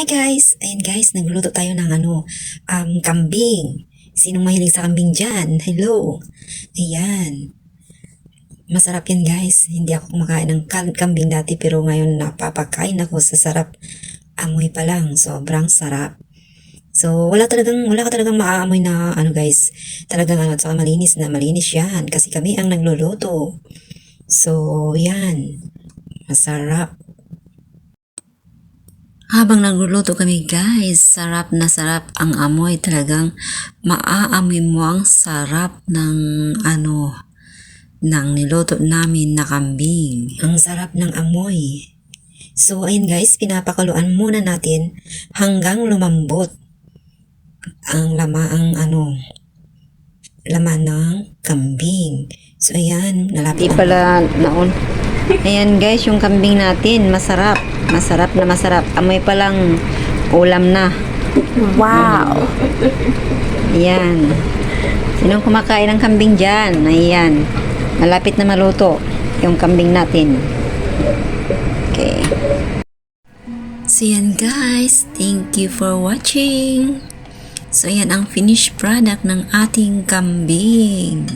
Hi guys! Ayan guys, nagluto tayo ng kambing. Sinong mahilig sa kambing dyan? Hello! Ayan. Masarap yan guys. Hindi ako kumakain ng kambing dati pero ngayon napapakain ako sa sarap. Amoy pa lang. Sobrang sarap. So, wala ka talagang maaamoy na guys. Talagang saka malinis yan. Kasi kami ang nagluluto. So, yan. Masarap. Habang nagluluto kami guys, sarap na sarap ang amoy. Talagang maaamoy mo ang sarap ng ng niluto namin na kambing. Ang sarap ng amoy. So ayun guys, pinapakuluan muna natin hanggang lumambot ang laman ng kambing. So ayan, nalapit. Di pala naon. Ayan guys, yung kambing natin, masarap. Masarap na masarap. Amoy pa lang ulam na. Wow! Ayan. Sinong kumakain ng kambing dyan? Ayan. Malapit na maluto yung kambing natin. Okay. So yan guys, thank you for watching. So yan ang finished product ng ating kambing.